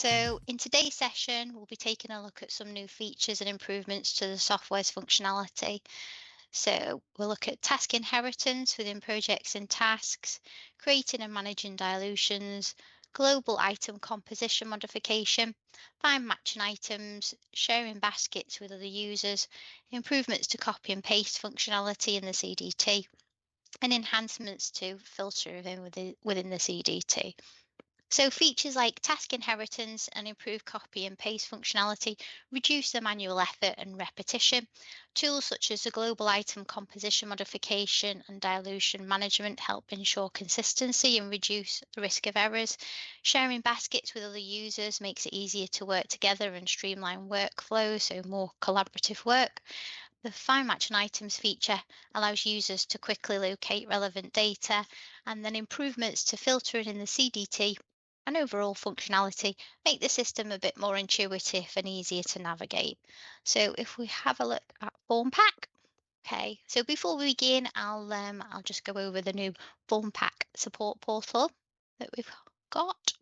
So in today's session, we'll be taking a look at some new features and improvements to the software's functionality. So we'll look at task inheritance within projects and tasks, creating and managing dilutions, global item composition modification, find matching items, sharing baskets with other users, improvements to copy and paste functionality in the CDT, and enhancements to filtering within the CDT. So features like task inheritance and improved copy and paste functionality reduce the manual effort and repetition. Tools such as the global item composition modification and dilution management help ensure consistency and reduce the risk of errors. Sharing baskets with other users makes it easier to work together and streamline workflows, so more collaborative work. The Find Matching Items feature allows users to quickly locate relevant data, and then improvements to filtering in the CDT and overall functionality make the system a bit more intuitive and easier to navigate. So if we have a look at Formpak, okay, so before we begin, I'll just go over the new Formpak support portal that we've got.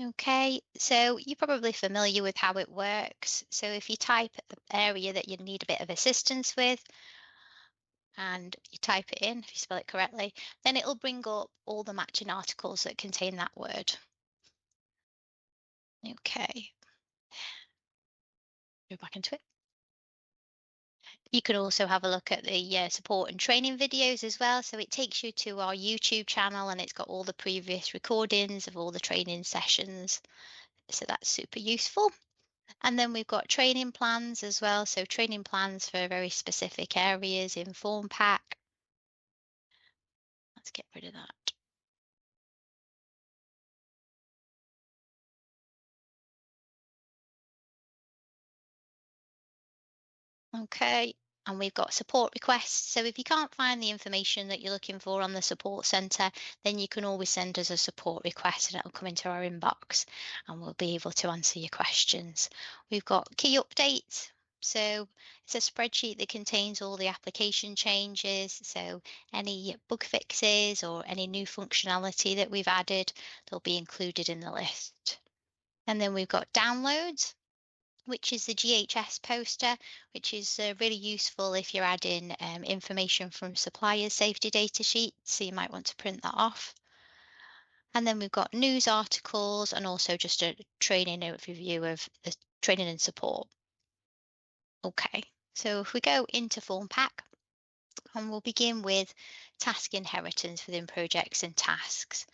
Okay, so you're probably familiar with how it works. So if you type the area that you need a bit of assistance with and you type it in, if you spell it correctly, then it'll bring up all the matching articles that contain that word. Okay, go back into it. You can also have a look at the support and training videos as well. So it takes you to our YouTube channel and it's got all the previous recordings of all the training sessions. So that's super useful. And then we've got training plans as well. So training plans for very specific areas in Formpak. Let's get rid of that. Okay. And we've got support requests. So if you can't find the information that you're looking for on the support centre, then you can always send us a support request and it'll come into our inbox and we'll be able to answer your questions. We've got key updates. So it's a spreadsheet that contains all the application changes. So any bug fixes or any new functionality that we've added, they'll be included in the list. And then we've got downloads, which is the GHS poster, which is really useful if you're adding information from suppliers' safety data sheets. So you might want to print that off. And then we've got news articles and also just a training overview of the training and support. Okay, so if we go into Formpak, and we'll begin with task inheritance within projects and tasks.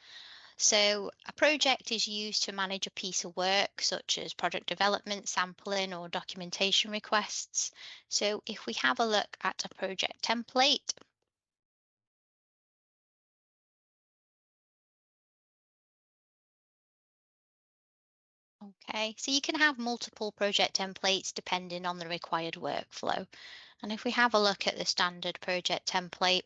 So a project is used to manage a piece of work, such as product development, sampling, or documentation requests. So if we have a look at a project template, okay, so you can have multiple project templates depending on the required workflow. And if we have a look at the standard project template,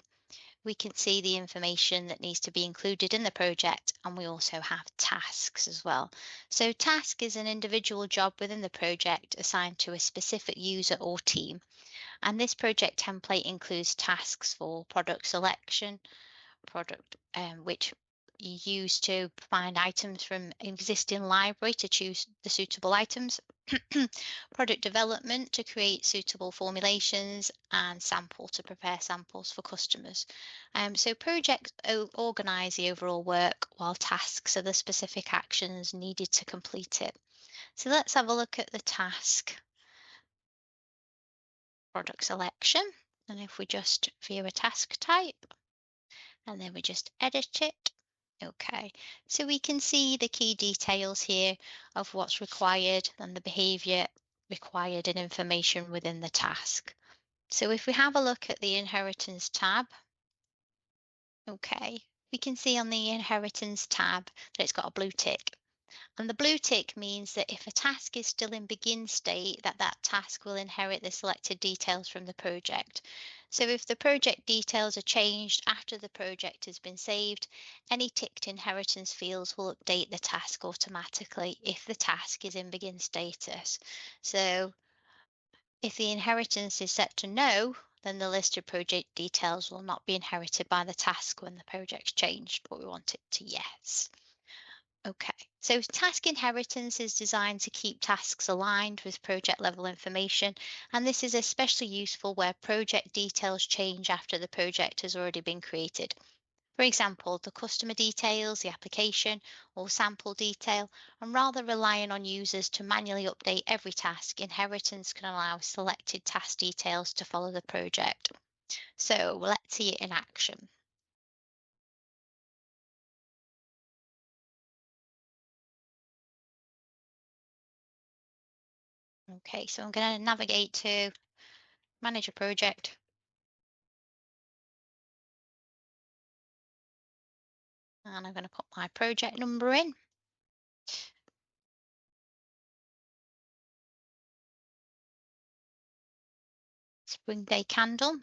we can see the information that needs to be included in the project, and we also have tasks as well. So task is an individual job within the project assigned to a specific user or team. And this project template includes tasks for product selection, which you use to find items from existing library to choose the suitable items, product development to create suitable formulations, and sample to prepare samples for customers. So projects organise the overall work, while tasks are the specific actions needed to complete it. So let's have a look at the task product selection. And if we just view a task type, and then we just edit it. Okay, so we can see the key details here of what's required and the behavior required and information within the task. So if we have a look at the inheritance tab, okay, we can see on the inheritance tab that it's got a blue tick. And the blue tick means that if a task is still in begin state, that task will inherit the selected details from the project. So if the project details are changed after the project has been saved, any ticked inheritance fields will update the task automatically if the task is in begin status. So if the inheritance is set to no, then the listed project details will not be inherited by the task when the project's changed, but we want it to yes. Okay, so task inheritance is designed to keep tasks aligned with project level information, and this is especially useful where project details change after the project has already been created. For example, the customer details, the application, or sample detail, and rather relying on users to manually update every task, inheritance can allow selected task details to follow the project. So let's see it in action. Okay, so I'm going to navigate to manage a project, and I'm going to put my project number in. Spring Day Candle.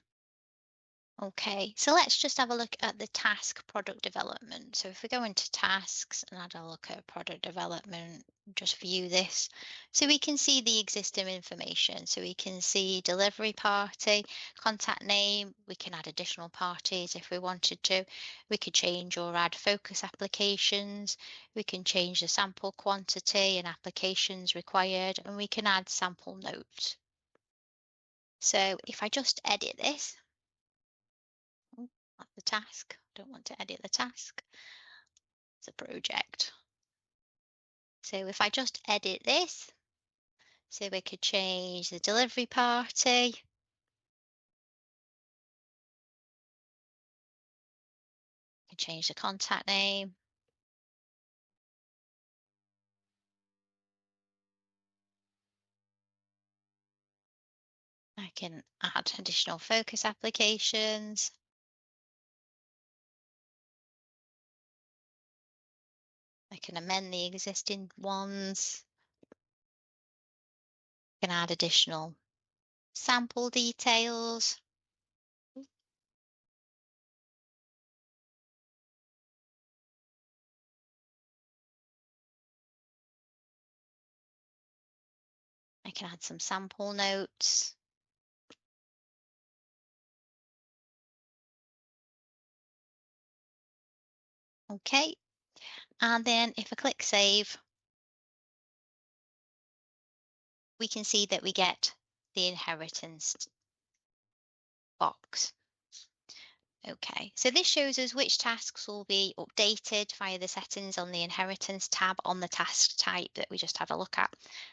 Okay, so let's just have a look at the task product development. So if we go into tasks and add a look at product development, just view this. So we can see the existing information. So we can see delivery party, contact name. We can add additional parties if we wanted to. We could change or add focus applications. We can change the sample quantity and applications required, and we can add sample notes. So if I just edit this, oh, not the task. Don't want to edit the task. It's a project. So if I just edit this, so we could change the delivery party, I can change the contact name, I can add additional focus applications, I can amend the existing ones, I can add additional sample details, I can add some sample notes. Okay, and then if I click save, we can see that we get the inheritance box. Okay, so this shows us which tasks will be updated via the settings on the inheritance tab on the task type that we just had a look at.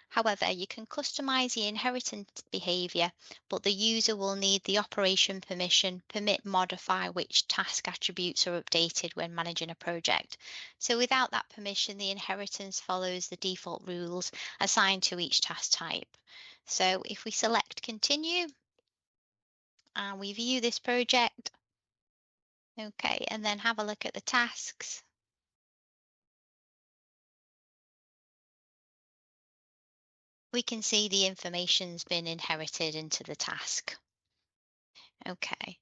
However, you can customize the inheritance behavior, but the user will need the operation permission, permit modify which task attributes are updated when managing a project. So without that permission, the inheritance follows the default rules assigned to each task type. So if we select continue and we view this project, okay, and then have a look at the tasks. We can see the information's been inherited into the task. Okay,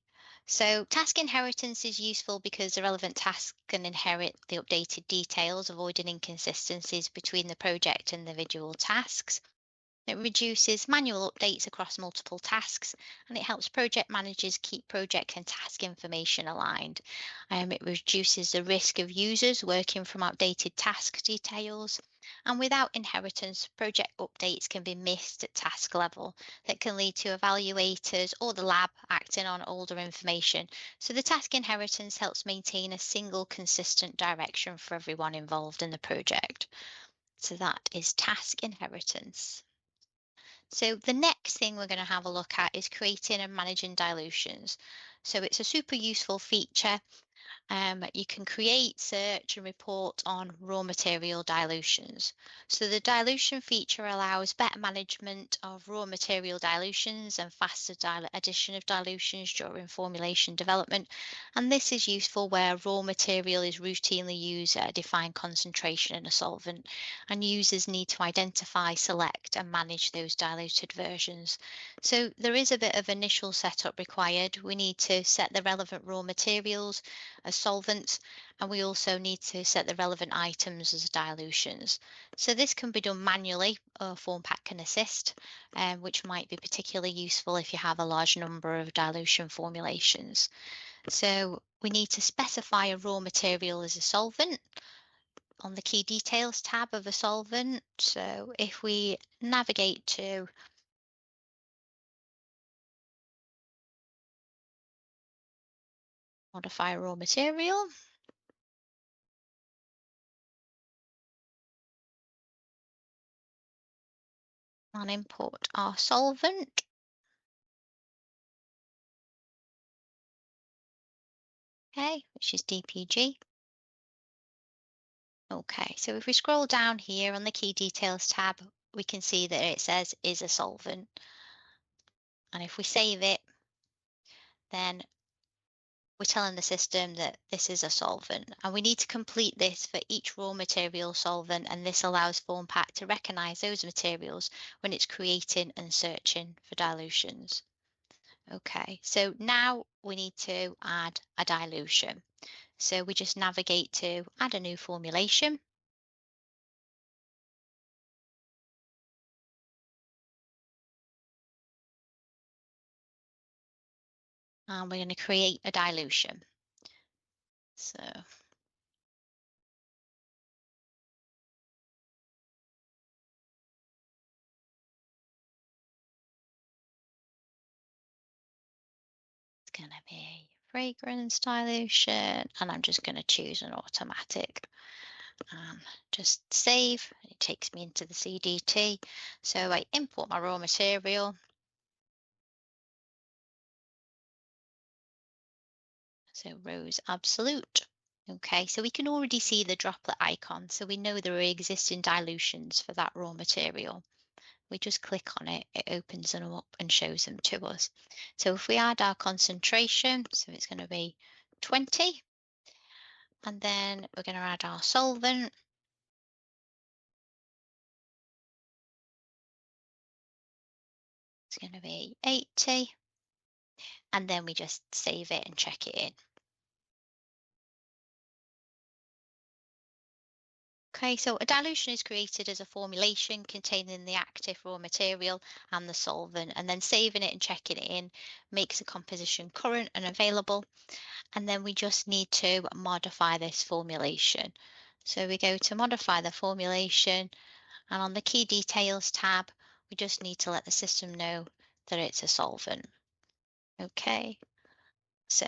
so task inheritance is useful because the relevant task can inherit the updated details, avoiding inconsistencies between the project and individual tasks. It reduces manual updates across multiple tasks, and it helps project managers keep project and task information aligned. It reduces the risk of users working from outdated task details. And without inheritance, project updates can be missed at task level. That can lead to evaluators or the lab acting on older information. So the task inheritance helps maintain a single consistent direction for everyone involved in the project. So that is task inheritance. So the next thing we're going to have a look at is creating and managing dilutions. So it's a super useful feature. You can create, search, and report on raw material dilutions. So the dilution feature allows better management of raw material dilutions and faster addition of dilutions during formulation development. And this is useful where raw material is routinely used at a defined concentration in a solvent, and users need to identify, select, and manage those diluted versions. So there is a bit of initial setup required. We need to set the relevant raw materials as solvents, and we also need to set the relevant items as dilutions. So this can be done manually, or Formpak can assist, which might be particularly useful if you have a large number of dilution formulations. So we need to specify a raw material as a solvent. on the key details tab of a solvent. So if we navigate to modify raw material and import our solvent, okay, which is DPG. Okay, so if we scroll down here on the key details tab, we can see that it says is a solvent. And if we save it, then we're telling the system that this is a solvent. And we need to complete this for each raw material solvent, and this allows Formpak to recognize those materials when it's creating and searching for dilutions. Okay, so now we need to add a dilution. So we just navigate to add a new formulation. And we're going to create a dilution. So it's going to be fragrance dilution, and I'm just going to choose an automatic and just save. It takes me into the CDT. So I import my raw material. So Rose Absolute. Okay, so we can already see the droplet icon, so we know there are existing dilutions for that raw material. We just click on it, it opens them up and shows them to us. So if we add our concentration, so it's going to be 20, and then we're going to add our solvent. It's going to be 80, and then we just save it and check it in. Okay, so a dilution is created as a formulation containing the active raw material and the solvent, and then saving it and checking it in makes the composition current and available. And then we just need to modify this formulation. So we go to modify the formulation, and on the key details tab, we just need to let the system know that it's a solvent. Okay, so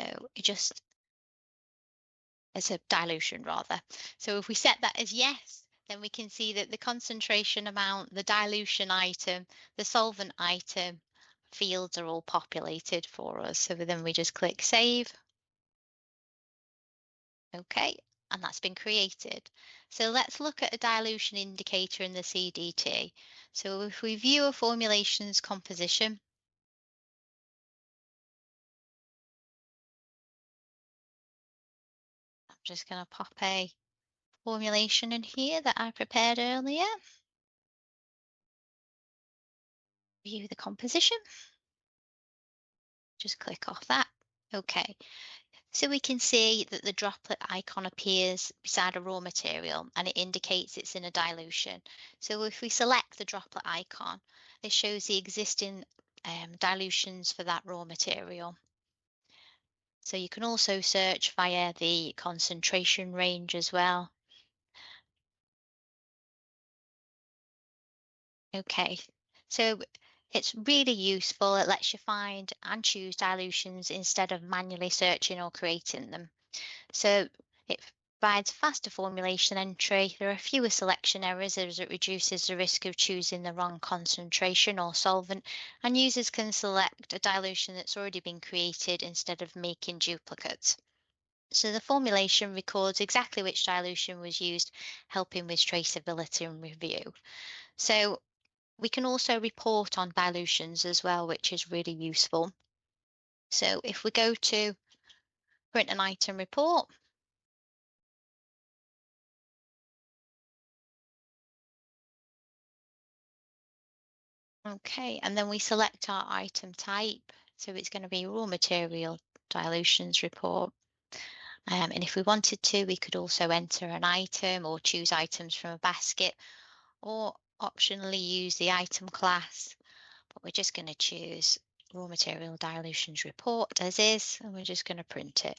it's a dilution rather. So if we set that as yes, then we can see that the concentration amount, the dilution item, the solvent item fields are all populated for us. So then we just click save. Okay, and that's been created. So let's look at a dilution indicator in the CDT. So if we view a formulation's composition, I'm just going to pop a formulation in here that I prepared earlier. View the composition. Just click off that. Okay, so we can see that the droplet icon appears beside a raw material and it indicates it's in a dilution. So if we select the droplet icon, it shows the existing dilutions for that raw material. So you can also search via the concentration range as well. Okay, so it's really useful. It lets you find and choose dilutions instead of manually searching or creating them. So it provides faster formulation entry. There are fewer selection errors as it reduces the risk of choosing the wrong concentration or solvent, and users can select a dilution that's already been created instead of making duplicates. So the formulation records exactly which dilution was used, helping with traceability and review. So we can also report on dilutions as well, which is really useful. So if we go to print an item report, okay, and then we select our item type. So it's going to be raw material dilutions report. And if we wanted to, we could also enter an item or choose items from a basket, or optionally use the item class. But we're just going to choose raw material dilutions report as is, and we're just going to print it.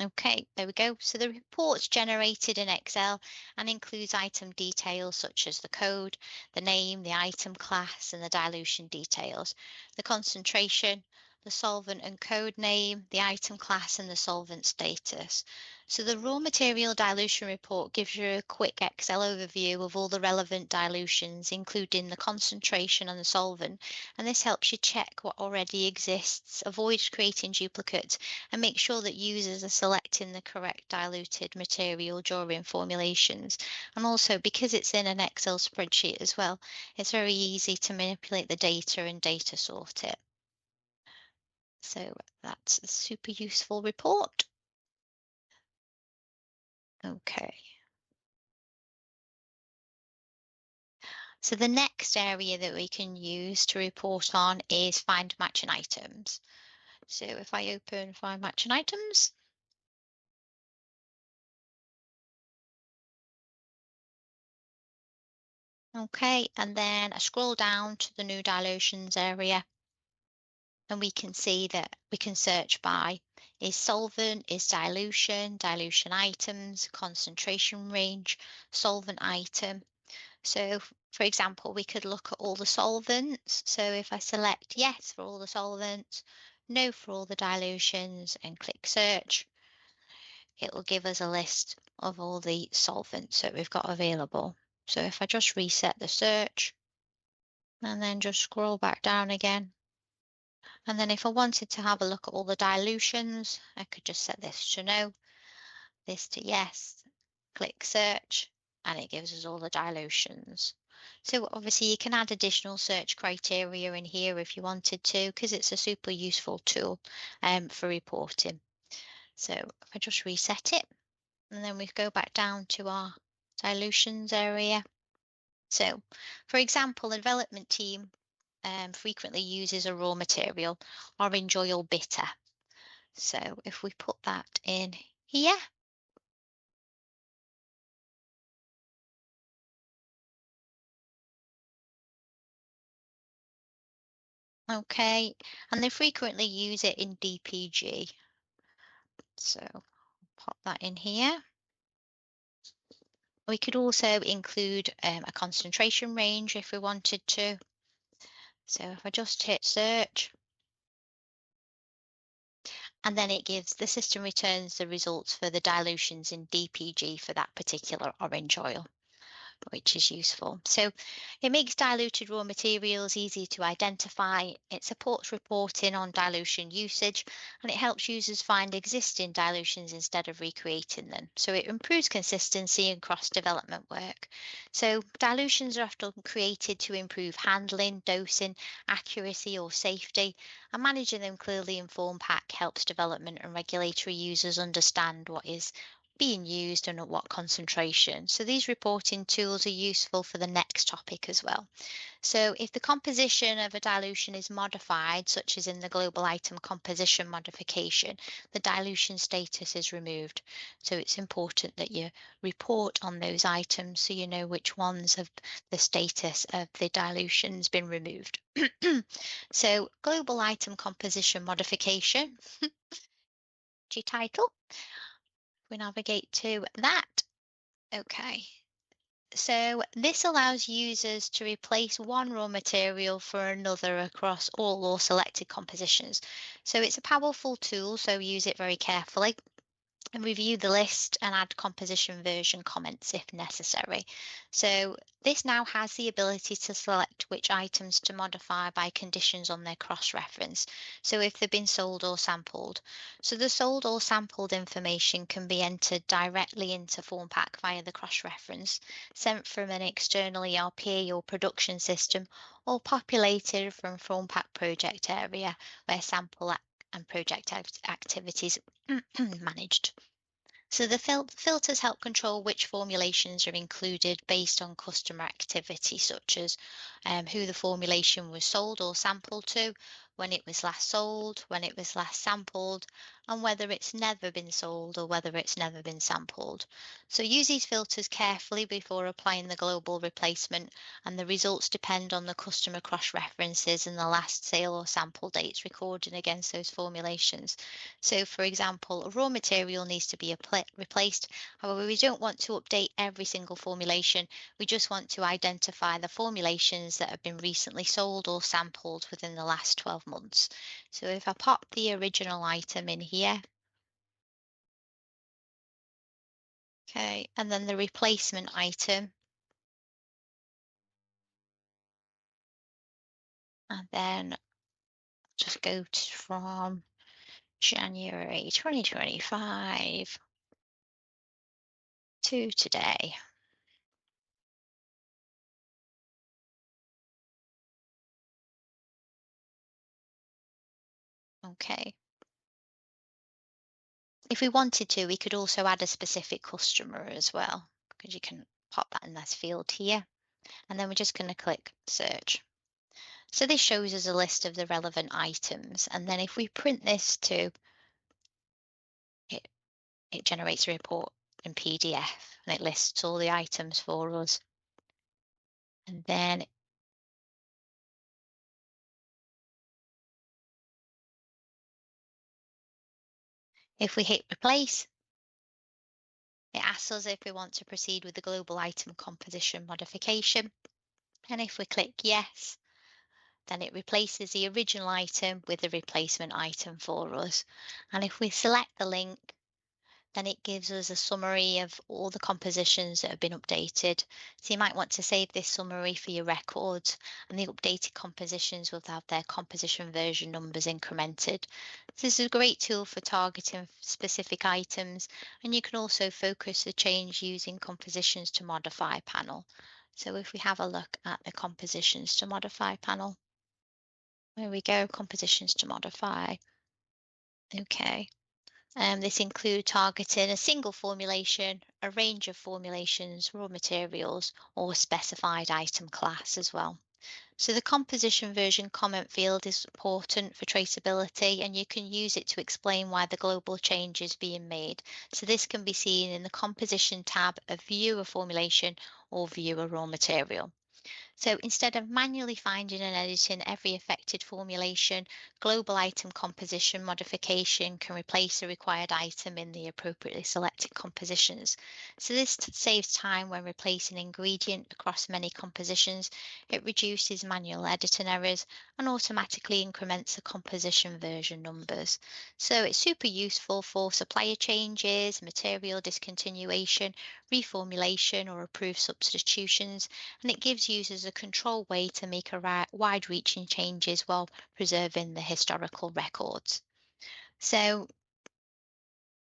Okay, there we go. So the report's generated in Excel and includes item details such as the code, the name, the item class, and the dilution details, the concentration, the solvent and code name, the item class, and the solvent status. So the raw material dilution report gives you a quick Excel overview of all the relevant dilutions, including the concentration and the solvent, and this helps you check what already exists, avoid creating duplicates, and make sure that users are selecting the correct diluted material during formulations. And also, because it's in an Excel spreadsheet as well, it's very easy to manipulate the data and data sort it. So that's a super useful report. Okay. So the next area that we can use to report on is find matching items. So if I open find matching items, okay, and then I scroll down to the new dilutions area, and we can see that we can search by is solvent, is dilution, dilution items, concentration range, solvent item. So, for example, we could look at all the solvents. So if I select yes for all the solvents, no for all the dilutions, and click search, it will give us a list of all the solvents that we've got available. So if I just reset the search and then just scroll back down again, and then if I wanted to have a look at all the dilutions, I could just set this to no, this to yes, click search, and it gives us all the dilutions. So obviously you can add additional search criteria in here if you wanted to, because it's a super useful tool for reporting. So if I just reset it, and then we go back down to our dilutions area. So for example, the development team frequently uses a raw material, orange oil bitter. So if we put that in here, okay, and they frequently use it in DPG. So pop that in here. We could also include a concentration range if we wanted to. So if I just hit search, and then it gives the system returns the results for the dilutions in DPG for that particular orange oil, which is useful. So it makes diluted raw materials easy to identify. It supports reporting on dilution usage, and it helps users find existing dilutions instead of recreating them. So it improves consistency and cross-development work. So dilutions are often created to improve handling, dosing, accuracy, or safety, and managing them clearly in Formpak helps development and regulatory users understand what is being used and at what concentration. So these reporting tools are useful for the next topic as well. So if the composition of a dilution is modified, such as in the global item composition modification, the dilution status is removed. So it's important that you report on those items so you know which ones have the status of the dilution's been removed. So global item composition modification, G title, we navigate to that. Okay, so this allows users to replace one raw material for another across all or selected compositions. So it's a powerful tool, so use it very carefully and review the list and add composition version comments if necessary. So this now has the ability to select which items to modify by conditions on their cross-reference. So if they've been sold or sampled. So the sold or sampled information can be entered directly into Formpak via the cross-reference, sent from an external ERP or production system, or populated from Formpak project area where sample and project activities managed. So the filters help control which formulations are included based on customer activity, such as who the formulation was sold or sampled to, when it was last sold, when it was last sampled, and whether it's never been sold or whether it's never been sampled. So use these filters carefully before applying the global replacement, and the results depend on the customer cross-references and the last sale or sample dates recorded against those formulations. So for example, a raw material needs to be replaced. However, we don't want to update every single formulation. We just want to identify the formulations that have been recently sold or sampled within the last 12 months. So if I pop the original item in here, okay, and then the replacement item, and then just go from January 2025 to today. Okay. If we wanted to, we could also add a specific customer as well, because you can pop that in this field here. And then we're just going to click search. So this shows us a list of the relevant items. And then if we print this to, it generates a report in PDF and it lists all the items for us. And then if we hit replace, it asks us if we want to proceed with the global item composition modification. And if we click yes, then it replaces the original item with the replacement item for us. And if we select the link, then it gives us a summary of all the compositions that have been updated. So you might want to save this summary for your records, and the updated compositions will have their composition version numbers incremented. So this is a great tool for targeting specific items, and you can also focus the change using compositions to modify panel. So if we have a look at the compositions to modify panel, there we go, compositions to modify. Okay. This include targeting a single formulation, a range of formulations, raw materials, or a specified item class as well. So the composition version comment field is important for traceability, and you can use it to explain why the global change is being made. So this can be seen in the composition tab of view a formulation or view a raw material. So instead of manually finding and editing every affected formulation, global item composition modification can replace the required item in the appropriately selected compositions. So this saves time when replacing ingredient across many compositions. It reduces manual editing errors and automatically increments the composition version numbers. So it's super useful for supplier changes, material discontinuation, reformulation or approved substitutions, and it gives users a controlled way to make a wide-reaching changes while preserving the historical records. So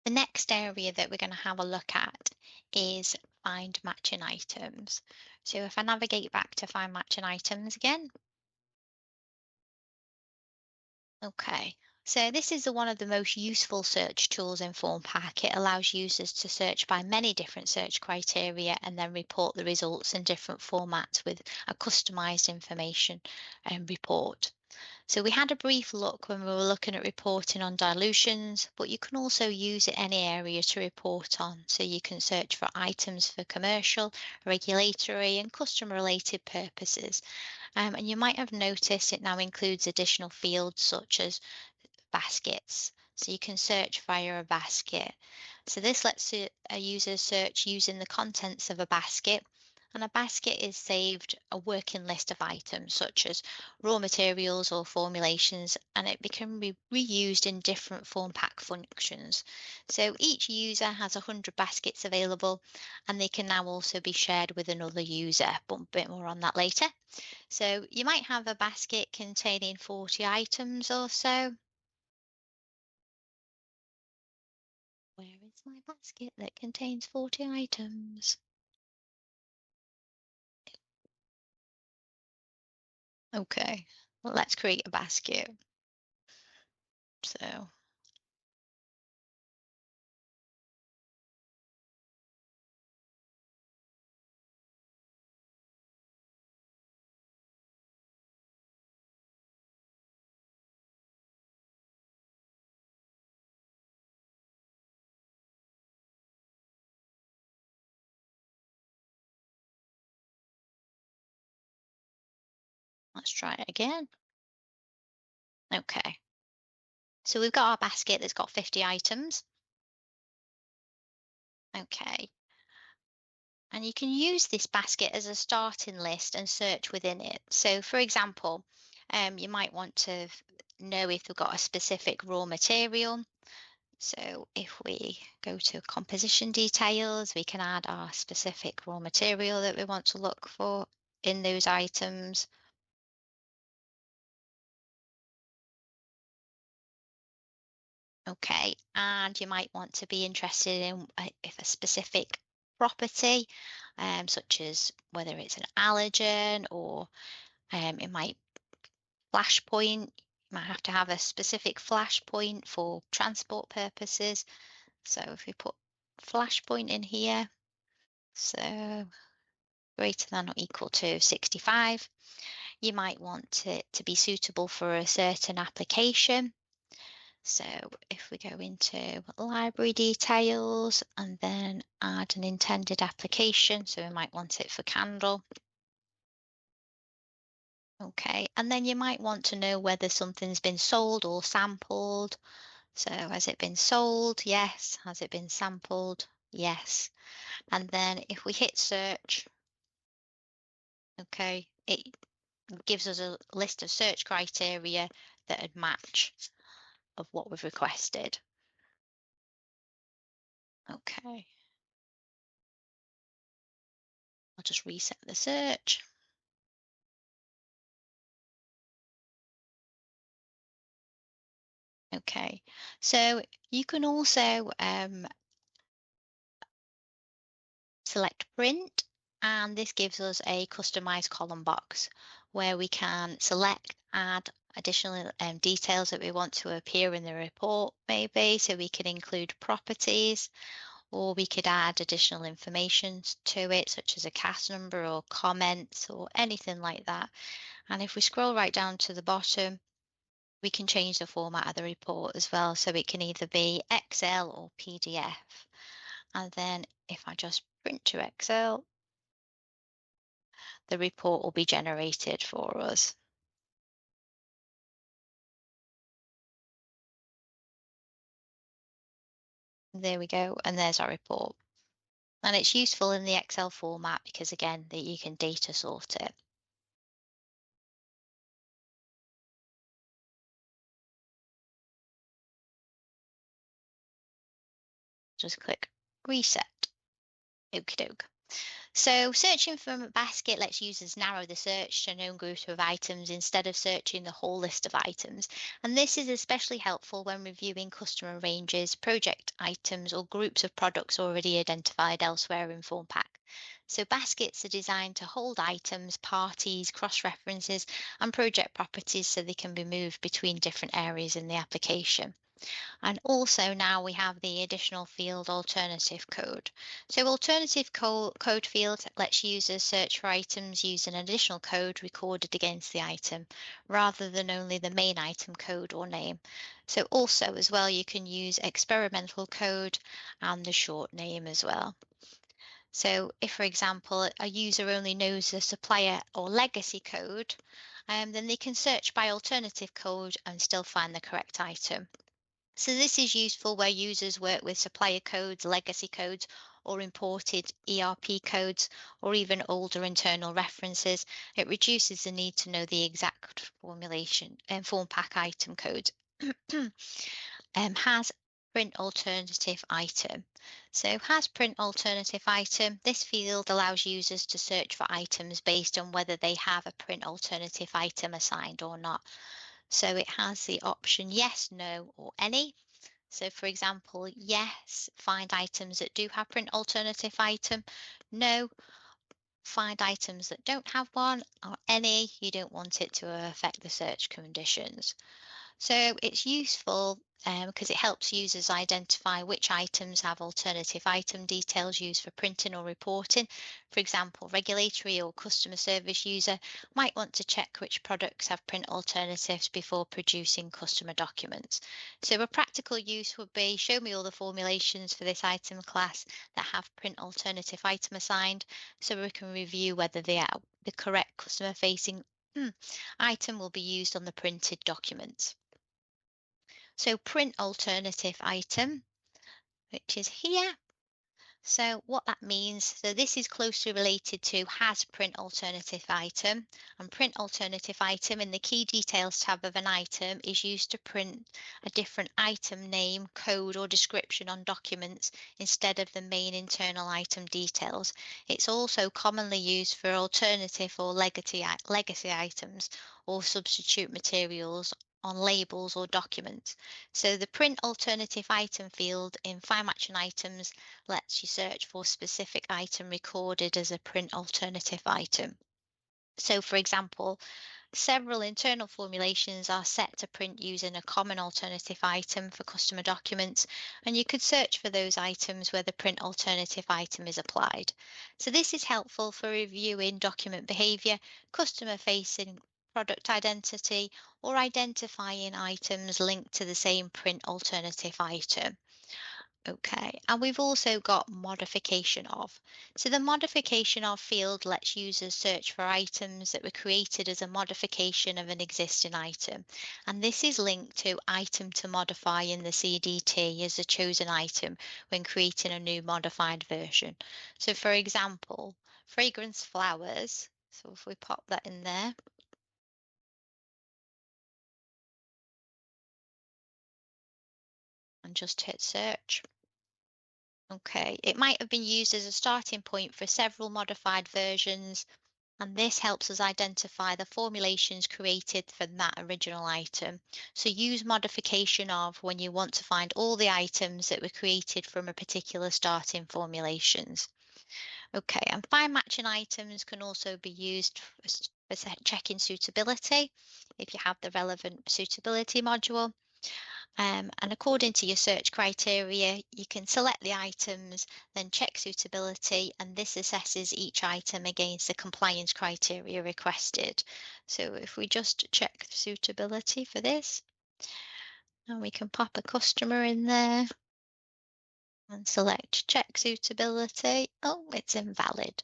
the next area that we're going to have a look at is find matching items. So if I navigate back to find matching items again, okay. So this is one of the most useful search tools in Formpak. It allows users to search by many different search criteria and then report the results in different formats with a customized information and report. So we had a brief look when we were looking at reporting on dilutions, but you can also use it any area to report on. So you can search for items for commercial, regulatory and customer related purposes. And you might have noticed it now includes additional fields such as baskets. So you can search via a basket. So this lets a user search using the contents of a basket. And a basket is saved a working list of items such as raw materials or formulations, and it can be reused in different form pack functions. So each user has 100 baskets available, and they can now also be shared with another user, but a bit more on that later. So you might have a basket containing 40 items or so. Where is my basket that contains 40 items? Okay, well, let's create a basket. So, Let's try it again. Okay. So we've got our basket that's got 50 items. Okay. And you can use this basket as a starting list and search within it. So, for example, you might want to know if we've got a specific raw material. So, if we go to composition details, we can add our specific raw material that we want to look for in those items. Okay, and you might want to be interested in if a specific property, such as whether it's an allergen or it might flash point. You might have to have a specific flash point for transport purposes. So if we put flash point in here, so greater than or equal to 65, you might want it to be suitable for a certain application. So if we go into library details and then add an intended application, so we might want it for candle. Okay, and then you might want to know whether something's been sold or sampled. So has it been sold? Yes. Has it been sampled? Yes. And then if we hit search, okay, it gives us a list of search criteria that would match of what we've requested. Okay, I'll just reset the search. Okay, so you can also select print, and this gives us a customized column box where we can select, add additional details that we want to appear in the report, maybe. So we could include properties, or we could add additional information to it, such as a cast number or comments or anything like that. And if we scroll right down to the bottom, we can change the format of the report as well. So it can either be Excel or PDF. And then if I just print to Excel, the report will be generated for us. There we go, and there's our report. And it's useful in the Excel format because again, that you can data sort it. Just click reset. Okie doke. So searching from a basket lets users narrow the search to a known group of items instead of searching the whole list of items. And this is especially helpful when reviewing customer ranges, project items, or groups of products already identified elsewhere in Formpak. So baskets are designed to hold items, parties, cross-references, and project properties so they can be moved between different areas in the application. And also now we have the additional field alternative code. So code field lets users search for items using an additional code recorded against the item rather than only the main item code or name. So also as well, you can use experimental code and the short name as well. So if, for example, a user only knows the supplier or legacy code, then they can search by alternative code and still find the correct item. So this is useful where users work with supplier codes, legacy codes, or imported ERP codes, or even older internal references. It reduces the need to know the exact formulation and form pack item code. Has print alternative item. So has print alternative item. This field allows users to search for items based on whether they have a print alternative item assigned or not. So it has the option yes, no, or any. So for example, yes, find items that do have print alternative item. No, find items that don't have one. Or any, you don't want it to affect the search conditions. So it's useful because it helps users identify which items have alternative item details used for printing or reporting. For example, regulatory or customer service user might want to check which products have print alternatives before producing customer documents. So a practical use would be show me all the formulations for this item class that have print alternative item assigned so we can review whether they are the correct customer facing Hmm. Item will be used on the printed document. So print alternative item, which is here. So what that means, so this is closely related to has print alternative item, and print alternative item in the key details tab of an item is used to print a different item name, code or description on documents instead of the main internal item details. It's also commonly used for alternative or legacy items or substitute materials on labels or documents. So the print alternative item field in Find Matching Items lets you search for specific item recorded as a print alternative item. So, for example, several internal formulations are set to print using a common alternative item for customer documents, and you could search for those items where the print alternative item is applied. So, this is helpful for reviewing document behavior, customer facing product identity, or identifying items linked to the same print alternative item. Okay, and we've also got modification of. So the modification of field lets users search for items that were created as a modification of an existing item. And this is linked to item to modify in the CDT as a chosen item when creating a new modified version. So for example, fragrance flowers. So if we pop that in there and just hit search. Okay, it might have been used as a starting point for several modified versions, and this helps us identify the formulations created for that original item. So use modification of when you want to find all the items that were created from a particular starting formulations. Okay, and find matching items can also be used for checking suitability if you have the relevant suitability module. And according to your search criteria, you can select the items, then check suitability, and this assesses each item against the compliance criteria requested. So if we just check suitability for this, and we can pop a customer in there and select check suitability. Oh, it's invalid.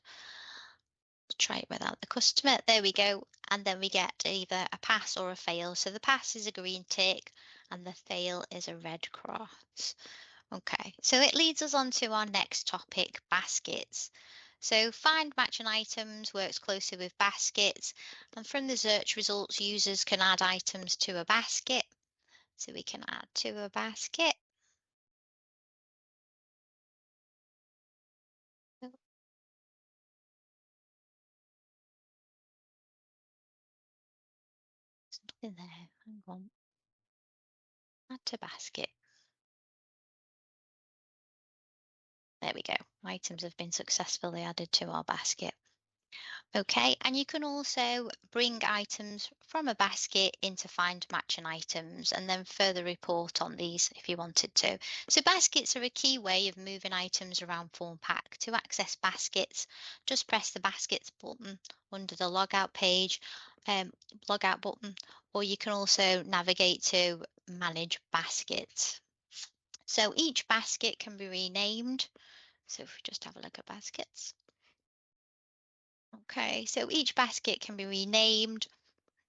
Try it without the customer. There we go. And then we get either a pass or a fail. So the pass is a green tick and the fail is a red cross. Okay, so it leads us on to our next topic, baskets. So find matching items works closely with baskets, and from the search results, users can add items to a basket. So we can add to a basket. Oh, there's nothing there. Hang on. Add to basket. There we go. Items have been successfully added to our basket. Okay, and you can also bring items from a basket into find matching items and then further report on these if you wanted to. So baskets are a key way of moving items around Formpak. To access baskets, just press the baskets button under the logout page, um, logout button, or you can also navigate to manage baskets. So each basket can be renamed. So if we just have a look at baskets. Okay, so each basket can be renamed.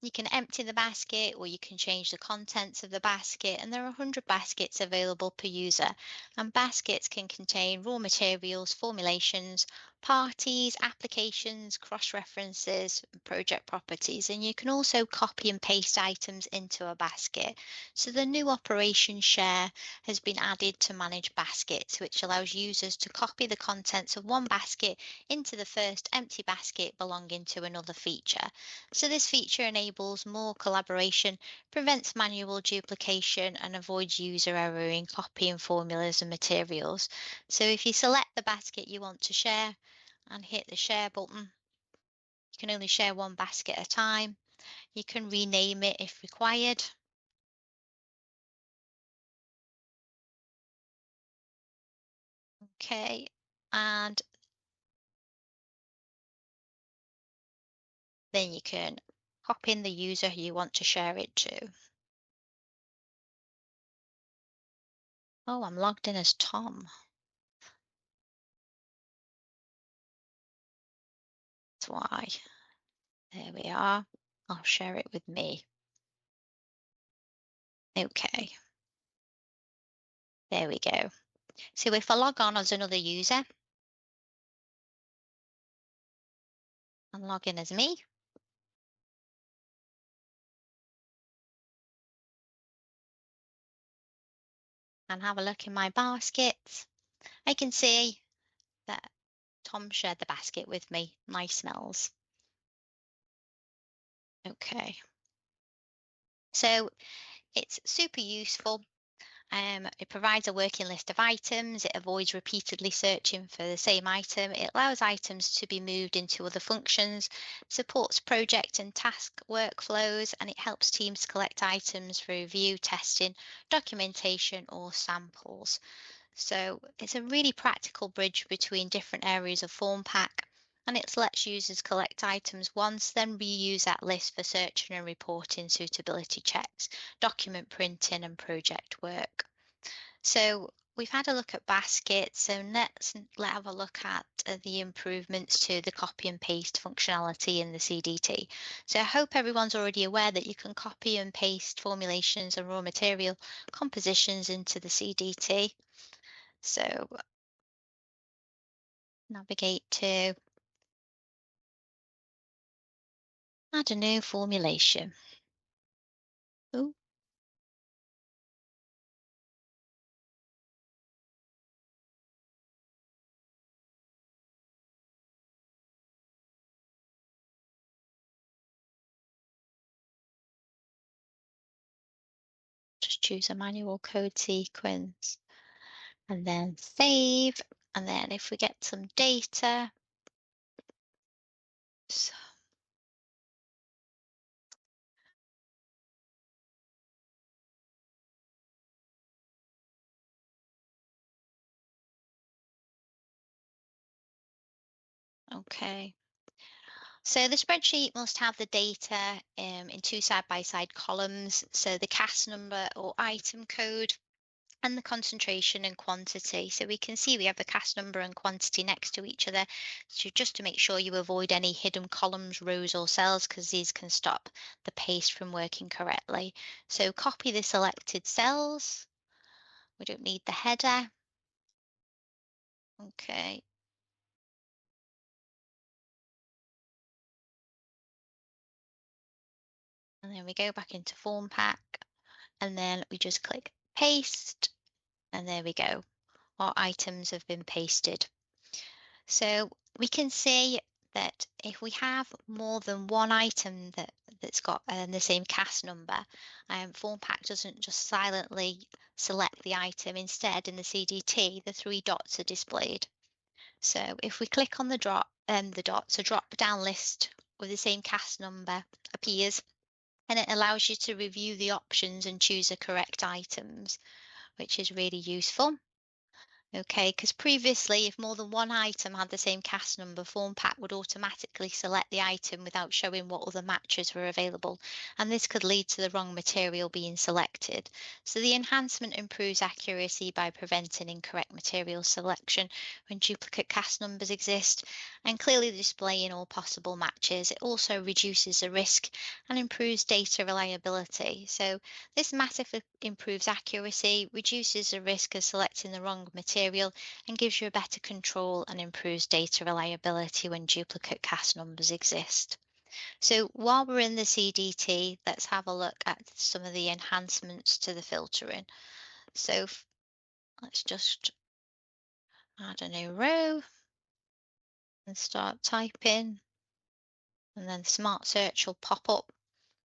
You can empty the basket or you can change the contents of the basket, and there are 100 baskets available per user. And baskets can contain raw materials, formulations, parties, applications, cross references, project properties. And you can also copy and paste items into a basket. So the new operation share has been added to manage baskets, which allows users to copy the contents of one basket into the first empty basket belonging to another feature. So this feature enables more collaboration, prevents manual duplication, and avoids user error in copying formulas and materials. So if you select the basket you want to share and hit the share button, you can only share one basket at a time. You can rename it if required. Okay, and then you can pop in the user who you want to share it to. Oh, I'm logged in as Tom. That's why. There we are. I'll share it with me. Okay, there we go. So if I log on as another user and log in as me, and have a look in my baskets, I can see that Tom shared the basket with me. Nice smells. Okay, so it's super useful. It provides a working list of items. It avoids repeatedly searching for the same item. It allows items to be moved into other functions, supports project and task workflows, and it helps teams collect items for review, testing, documentation, or samples. So it's a really practical bridge between different areas of Formpak, and it lets users collect items once, then reuse that list for searching and reporting suitability checks, document printing, and project work. So we've had a look at baskets, so let's have a look at the improvements to the copy and paste functionality in the CDT. So I hope everyone's already aware that you can copy and paste formulations and raw material compositions into the CDT. So navigate to add a new formulation. Oh, just choose a manual code sequence and then save. And then if we get some data, so, okay. So the spreadsheet must have the data in two side-by-side columns. So the CAS number or item code and the concentration and quantity. So we can see we have the CAS number and quantity next to each other. So just to make sure you avoid any hidden columns, rows or cells, because these can stop the paste from working correctly. So copy the selected cells. We don't need the header. Okay. And then we go back into Formpak and then we just click paste and there we go. Our items have been pasted. So we can see that if we have more than one item that's got the same CAS number, Formpak doesn't just silently select the item. Instead, in the CDT, the three dots are displayed. So if we click on the dots, a drop-down list with the same CAS number appears, and it allows you to review the options and choose the correct items, which is really useful. Okay, because previously, if more than one item had the same CAS number, Formpak would automatically select the item without showing what other matches were available, and this could lead to the wrong material being selected. So the enhancement improves accuracy by preventing incorrect material selection when duplicate CAS numbers exist, and clearly displaying all possible matches. It also reduces the risk and improves data reliability. So this massively improves accuracy, reduces the risk of selecting the wrong material, and gives you a better control and improves data reliability when duplicate CAS numbers exist. So while we're in the CDT, let's have a look at some of the enhancements to the filtering. So let's just add a new row and start typing, and then Smart Search will pop up.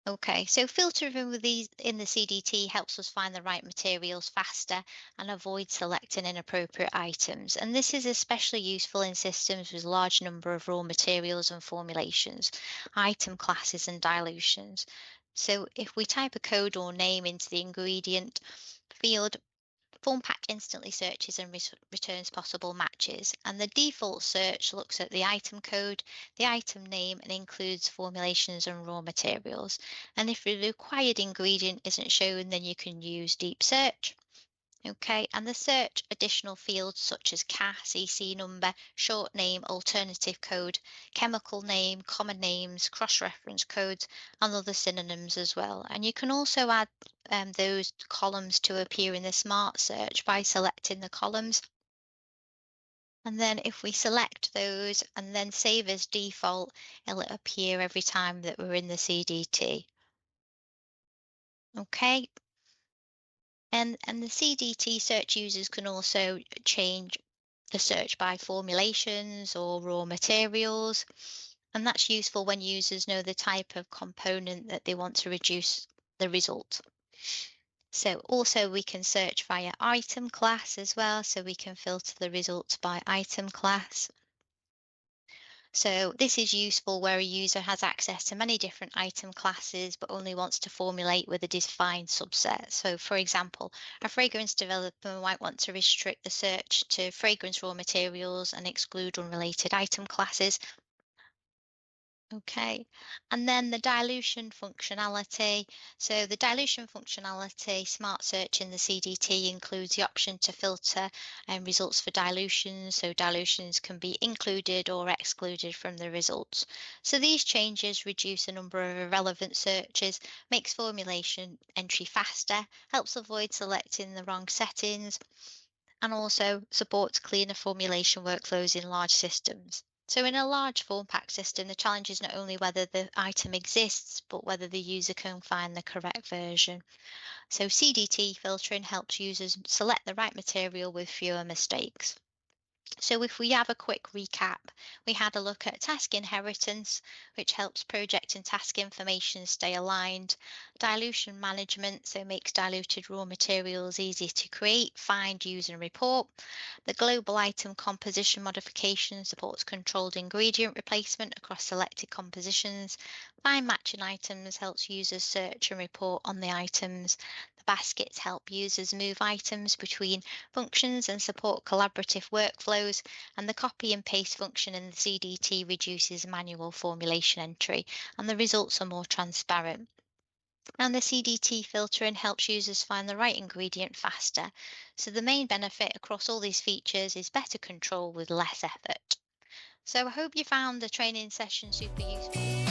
Okay, so filtering with these in the CDT helps us find the right materials faster and avoid selecting inappropriate items. And this is especially useful in systems with large number of raw materials and formulations, item classes and dilutions. So if we type a code or name into the ingredient field, Formpak instantly searches and returns possible matches, and the default search looks at the item code, the item name, and includes formulations and raw materials. And if the required ingredient isn't shown, then you can use deep search. Okay, and the search additional fields such as CAS, EC number, short name, alternative code, chemical name, common names, cross-reference codes, and other synonyms as well. And you can also add those columns to appear in the smart search by selecting the columns. And then if we select those and then save as default, it'll appear every time that we're in the CDT. Okay, and the CDT search users can also change the search by formulations or raw materials. And that's useful when users know the type of component that they want to reduce the result. So also we can search via item class as well. So we can filter the results by item class. So this is useful where a user has access to many different item classes but only wants to formulate with a defined subset. So for example, a fragrance developer might want to restrict the search to fragrance raw materials and exclude unrelated item classes. Okay, and then the dilution functionality. So the dilution functionality, Smart Search in the CDT includes the option to filter results for dilutions. So dilutions can be included or excluded from the results. So these changes reduce the number of irrelevant searches, makes formulation entry faster, helps avoid selecting the wrong settings, and also supports cleaner formulation workflows in large systems. So, in a large form pack system, the challenge is not only whether the item exists, but whether the user can find the correct version. So, CDT filtering helps users select the right material with fewer mistakes. So if we have a quick recap, we had a look at task inheritance, which helps project and task information stay aligned, dilution management, so makes diluted raw materials easy to create, find, use and report. The global item composition modification supports controlled ingredient replacement across selected compositions. Find matching items helps users search and report on the items. The baskets help users move items between functions and support collaborative workflows, and the copy and paste function in the CDT reduces manual formulation entry, and the results are more transparent. And the CDT filtering helps users find the right ingredient faster. So the main benefit across all these features is better control with less effort. So I hope you found the training session super useful.